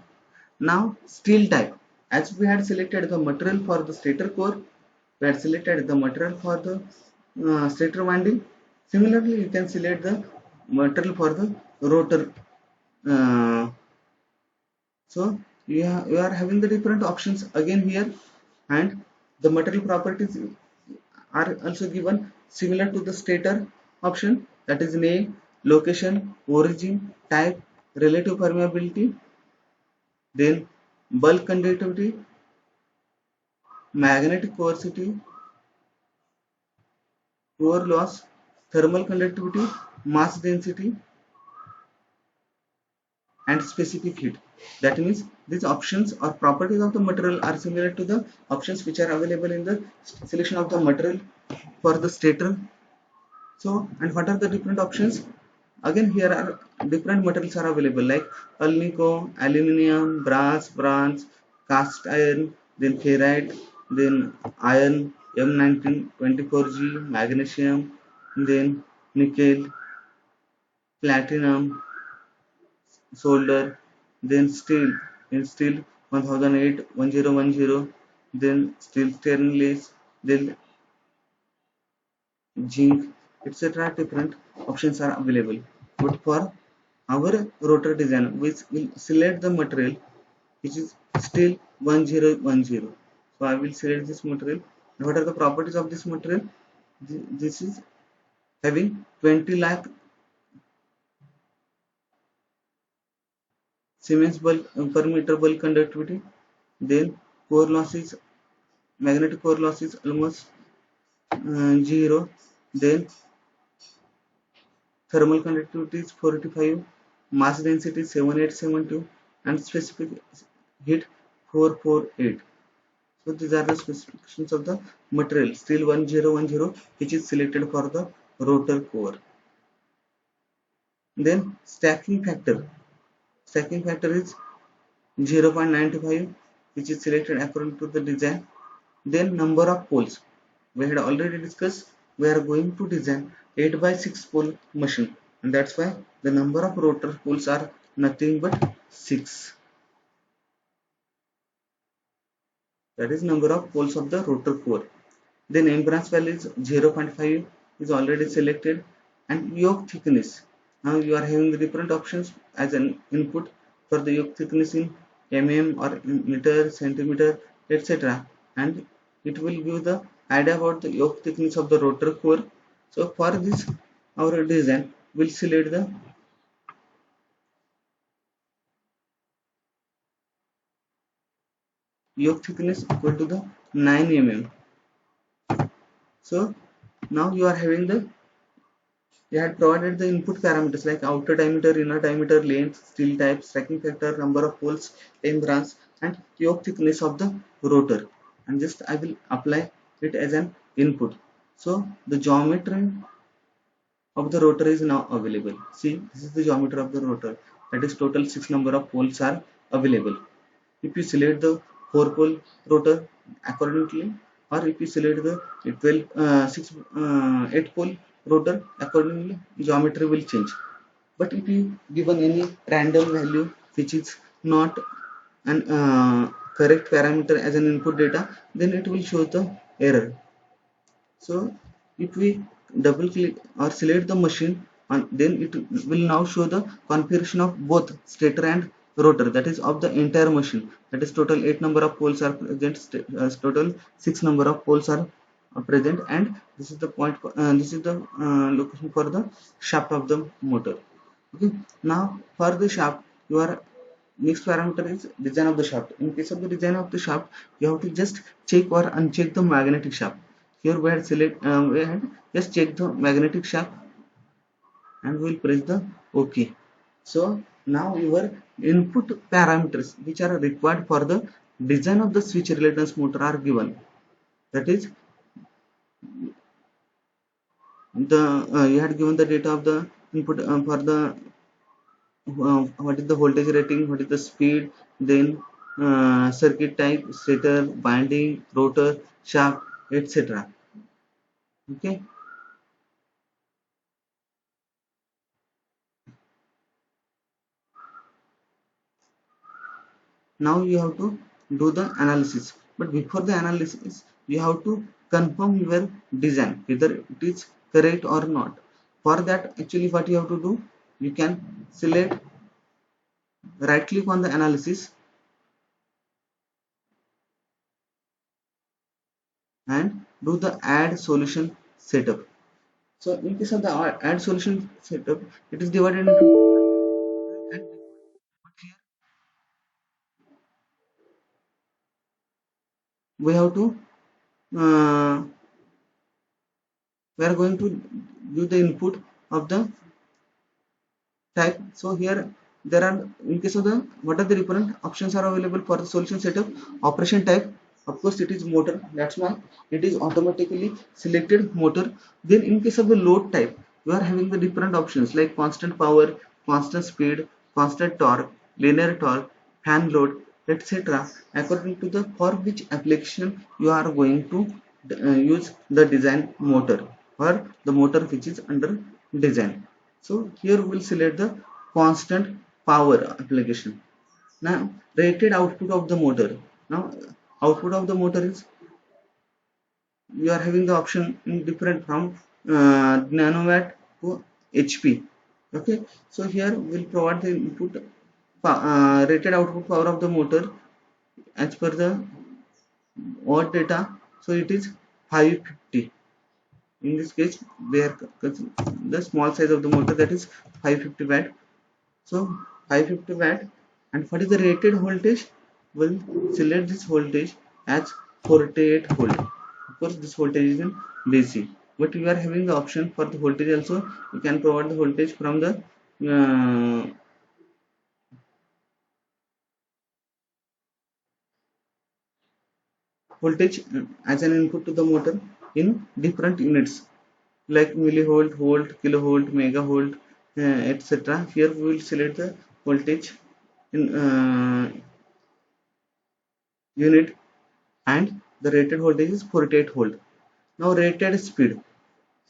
Now steel type. As we had selected the material for the stator core, we had selected the material for the stator winding. Similarly, you can select the material for the rotor. Uh, so you are having the different options again here, and the material properties are also given similar to the stator option, that is name, location, origin, type, relative permeability, then bulk conductivity, magnetic coercivity, core loss, thermal conductivity, mass density, and specific heat. That means these options or properties of the material are similar to the options which are available in the selection of the material for the stator. So, and what are the different options? Again, here are different materials are available, like alnico, aluminium, brass, bronze, cast iron, then ferrite, then iron, M19, 24G, magnesium, then nickel, platinum, solder, then steel, in steel 1008, 1010, then steel stainless, then zinc, etc. Different options are available. But for our rotor design, we will select the material which is steel 1010. So I will select this material. What are the properties of this material? This is having 20 lakh Siemens bulk per meter bulk conductivity. Then core loss is, magnetic core loss is almost 0. Then thermal conductivity is 45, mass density is 7872, and specific heat 448. So these are the specifications of the material steel 1010, which is selected for the rotor core. Then stacking factor. Stacking factor is 0.95, which is selected according to the design. Then number of poles. We had already discussed, we are going to design 8 by 6 pole machine, and that's why the number of rotor poles are nothing but 6. That is number of poles of the rotor core. Then embrace value is 0.5 is already selected, and yoke thickness. Now you are having the different options as an input. for the yoke thickness in mm or meter, centimeter, etc. And it will give the idea about the yoke thickness of the rotor core. So for this our design will select the yoke thickness equal to the 9 mm. So now you are having the you had provided the input parameters like outer diameter, inner diameter, length, steel type, stacking factor, number of poles, time branch, and yoke thickness of the rotor. And just I will apply it as an input. So the geometry of the rotor is now available. See, this is the geometry of the rotor. That is total 6 number of poles are available. If you select the 4 pole rotor accordingly, or if you select the 8 pole rotor accordingly, geometry will change. But if you given any random value which is not an correct parameter as an input data, then it will show the error. So if we double click or select the machine, and then it will now show the configuration of both stator and rotor, that is of the entire machine. That is total 8 number of poles are present, total 6 number of poles are present, and this is the point this is the location for the shaft of the motor. Okay, now for the shaft your next parameter is design of the shaft. In case of the design of the shaft, you have to just check or uncheck the magnetic shaft. Here we had just check the magnetic shaft and we will press the OK. So now your input parameters which are required for the design of the switch reluctance motor are given. That is the you had given the data of the input for the what is the voltage rating, what is the speed, then circuit type, stator, binding, rotor, shaft, etc. Okay. Now you have to do the analysis, but before the analysis you have to confirm your design whether it is correct or not. For that, actually what you have to do, you can select, right click on the analysis and do the add solution setup. So in case of the add solution setup, it is divided into, and here we have to uh, we are going to do the input of the type. So here there are, in case of the, what are the different options are available for the solution setup. Operation type, of course it is motor, that's why it is automatically selected motor. Then in case of the load type, you are having the different options like constant power, constant speed, constant torque, linear torque, fan load, etc. according to the for which application you are going to use the design motor or the motor which is under design. So here we will select the constant power application. Now rated output of the motor. Now output of the motor is, you are having the option in different from nanowatt to HP. Okay, so here we'll provide the input rated output power of the motor as per the watt data. So it is 550. In this case, they are the small size of the motor, that is 550 watt. So 550 watt, and what is the rated voltage? We'll select this voltage as 48 volt. Of course this voltage is in DC, but we are having the option for the voltage also. You can provide the voltage from the voltage as an input to the motor in different units like millivolt, volt, kilovolt, megavolt, etc. Here we will select the voltage in unit, and the rated voltage is 48 volt. Now rated speed,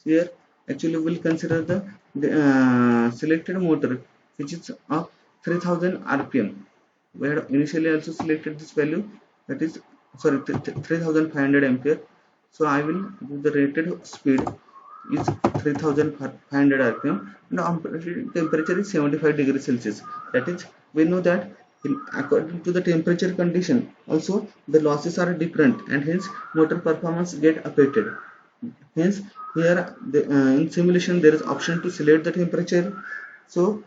here actually we'll consider the selected motor which is of 3000 rpm. We had initially also selected this value, that is, sorry, 3500 ampere. So I will do the rated speed is 3500 rpm, and temperature is 75 degrees Celsius, that is we know that according to the temperature condition also the losses are different, and hence motor performance get affected. Hence here in simulation there is option to select the temperature. So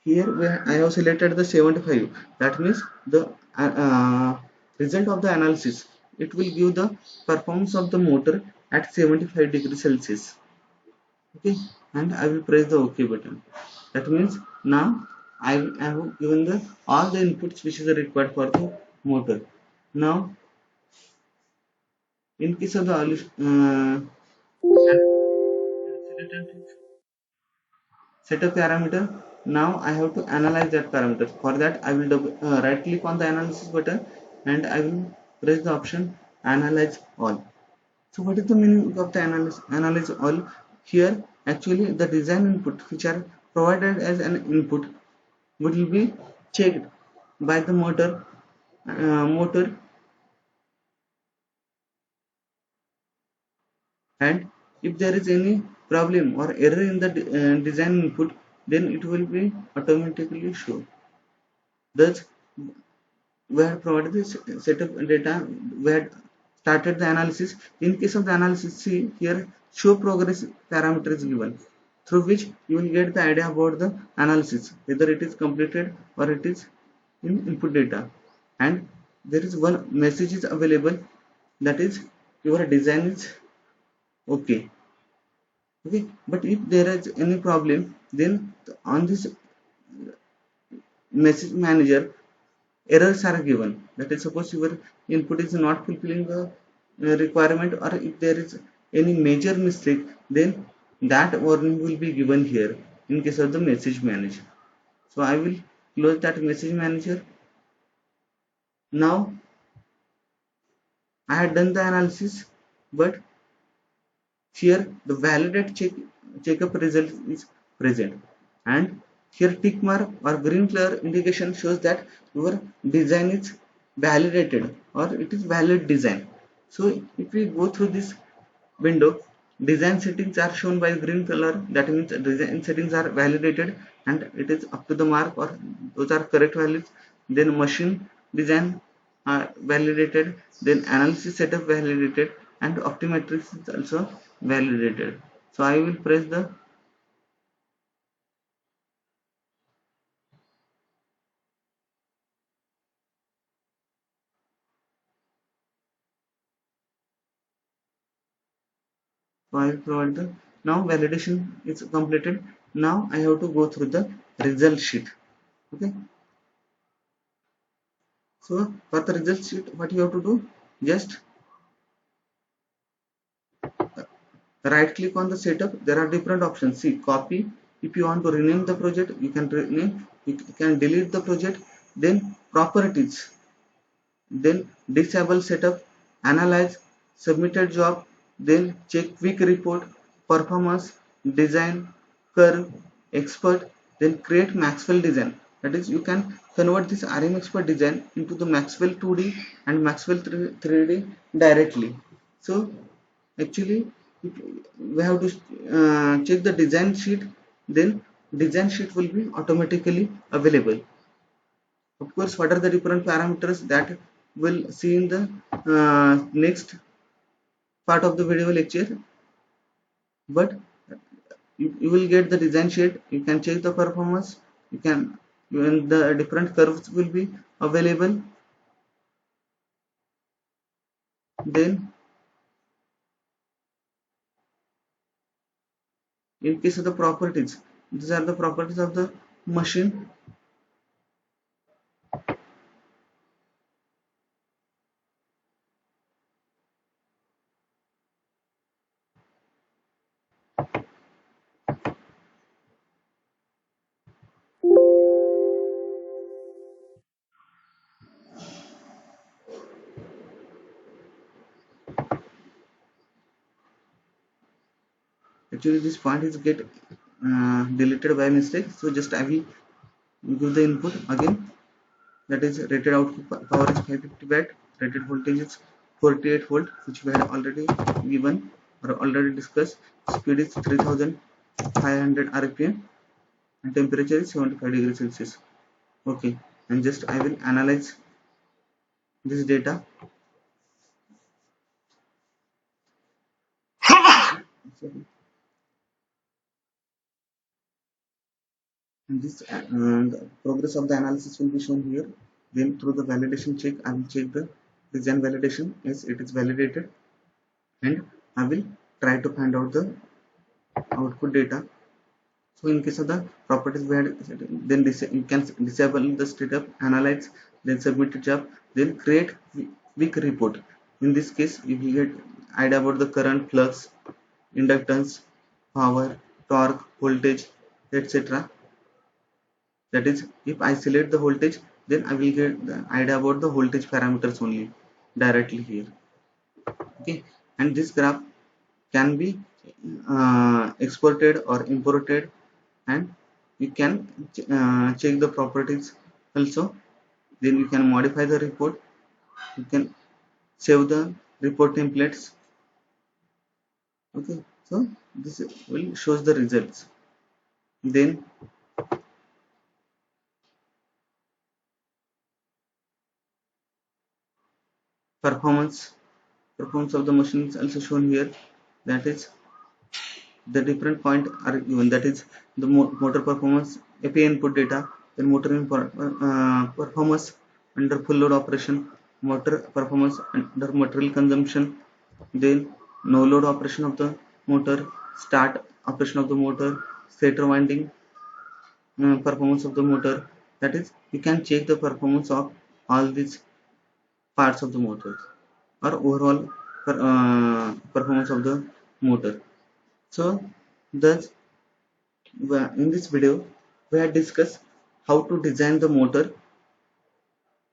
here I have selected the 75. That means the result of the analysis, it will give the performance of the motor at 75 degrees Celsius. Okay, and I will press the OK button. That means now I have given the all the inputs which is required for the motor. Now in case of the set a parameter, now I have to analyze that parameter. For that I will right click on the analysis button and I will press the option analyze all. So what is the meaning of the analyze all? Here actually the design input which are provided as an input will be checked by the motor, and if there is any problem or error in the design input, then it will be automatically shown. Thus we have provided this set of data, we had started the analysis. In case of the analysis, see here show progress parameter is given, through which you will get the idea about the analysis, whether it is completed or it is in input data. And there is one message is available, that is your design is okay. Okay, but if there is any problem, then on this message manager errors are given. That is, suppose your input is not fulfilling the requirement, or if there is any major mistake, then that warning will be given here in case of the message manager. So I will close that message manager. Now I had done the analysis, but here the validate checkup result is present, and here tick mark or green color indication shows that your design is validated or it is valid design. So if we go through this window, design settings are shown by green color, that means design settings are validated and it is up to the mark or those are correct values. Then machine design are validated, then analysis setup validated, and optometrics is also validated. So I will press the so I will provide the now validation is completed. Now I have to go through the result sheet. Okay, so for the result sheet, what you have to do, just right click on the setup. There are different options. See, copy. If you want to rename the project, you can rename, you can delete the project. Then properties, then disable setup, analyze, submitted job, then check quick report, performance, design, curve, expert, then create Maxwell design. That is, you can convert this RM expert design into the Maxwell 2D and Maxwell 3D directly. So actually we have to check the design sheet, then design sheet will be automatically available. Of course, what are the different parameters that we'll see in the next part of the video lecture, but you will get the design sheet, you can check the performance, you can, even the different curves will be available. Then in case of the properties, these are the properties of the machine. Actually this point is get deleted by mistake, so just I will give the input again. That is rated output power is 550 watt, rated voltage is 48 volt, which we had already given or already discussed. Speed is 3500 rpm and temperature is 75 degrees Celsius. Okay, and just I will analyze this data. Sorry. And this the progress of the analysis will be shown here. Then through the validation check, I will check the design validation. Yes, it is validated, and I will try to find out the output data. So in case of the properties we had, then you can disable the setup, analyze, then submit the job, then create weak report. In this case, you will get idea about the current, flux, inductance, power, torque, voltage, etc. That is, if I select the voltage, then I will get the idea about the voltage parameters only directly here. Okay, and this graph can be exported or imported, and you can check the properties also. Then you can modify the report, you can save the report templates. Okay, so this will shows the results. Then performance of the machine is also shown here. That is, the different point are given, that is the motor performance, API input data, then motor performance under full load operation, motor performance under material consumption, then no load operation of the motor, start operation of the motor, stator winding performance of the motor. That is, you can check the performance of all these parts of the motor or overall performance of the motor. So thus in this video we have discussed how to design the motor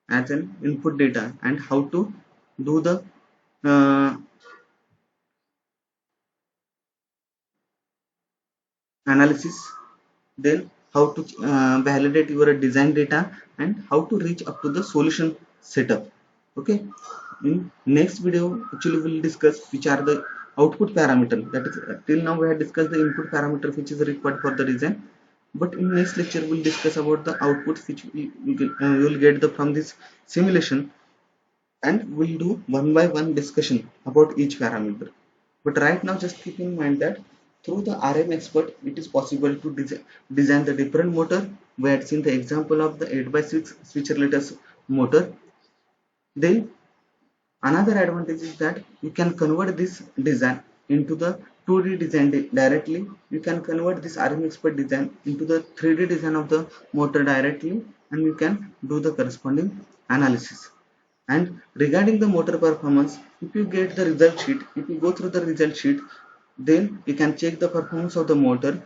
as an input data and how to do the uh, analysis, then how to validate your design data, and how to reach up to the solution setup. Okay, in next video actually we'll discuss which are the output parameter. That is, till now we have discussed the input parameter which is required for the design, but in next lecture we'll discuss about the output which we will get from this simulation, and we'll do one by one discussion about each parameter. But right now just keep in mind that through the RM expert it is possible to design the different motor. We had seen the example of the 8x6 switch related motor. Then another advantage is that you can convert this design into the 2D design directly. You can convert this RM expert design into the 3D design of the motor directly, and you can do the corresponding analysis. And regarding the motor performance, if you get the result sheet, if you go through the result sheet, then you can check the performance of the motor.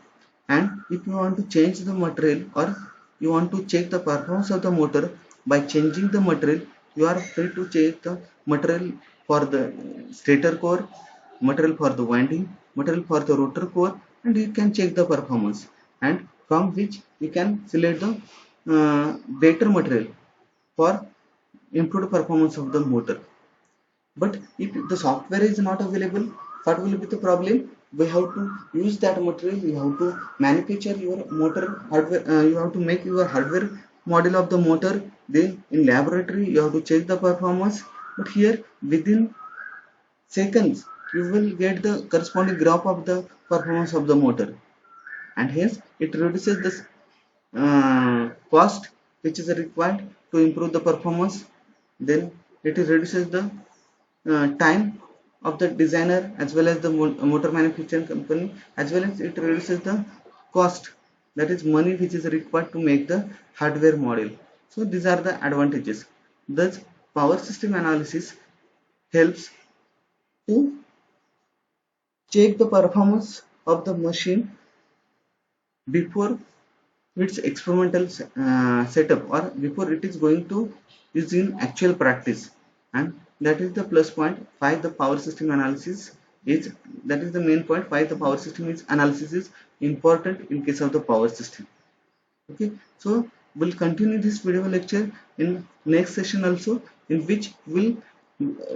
And if you want to change the material, or you want to check the performance of the motor by changing the material, you are free to check the material for the stator core, material for the winding, material for the rotor core, and you can check the performance, and from which you can select the better material for improved performance of the motor. But if the software is not available, what will be the problem? We have to use that material, you have to manufacture your motor hardware, you have to make your hardware model of the motor, then in laboratory you have to check the performance. But here within seconds you will get the corresponding graph of the performance of the motor, and hence it reduces the cost which is required to improve the performance. Then it reduces the time of the designer as well as the motor manufacturing company, as well as it reduces the cost, that is money which is required to make the hardware model. So these are the advantages. Thus power system analysis helps to check the performance of the machine before its experimental setup, or before it is going to use in actual practice. And that is the plus point why the power system analysis is, that is the main point why the power system is analysis is important in case of the power system. Okay, so we'll continue this video lecture in next session also, in which we'll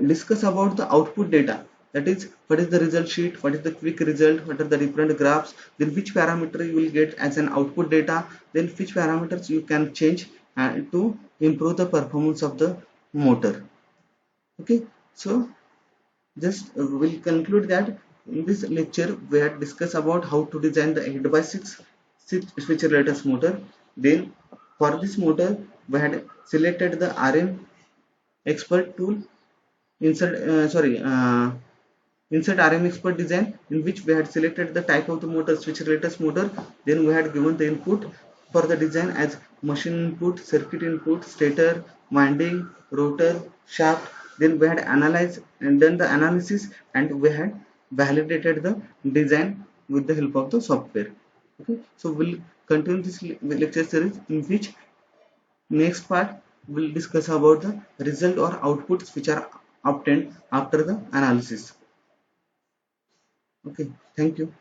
discuss about the output data. That is, what is the result sheet, what is the quick result, what are the different graphs, then which parameter you will get as an output data, then which parameters you can change and to improve the performance of the motor. Okay, so just we'll conclude that in this lecture we had discussed about how to design the 8x6 switch related motor. Then for this motor we had selected the RM expert tool, insert insert RM expert design, in which we had selected the type of the motor, switch related motor. Then we had given the input for the design as machine input, circuit input, stator, winding, rotor, shaft. Then we had analyzed and done the analysis, and we had validated the design with the help of the software. Okay, so we'll continue this lecture series, in which next part we'll discuss about the result or outputs which are obtained after the analysis. Okay, thank you.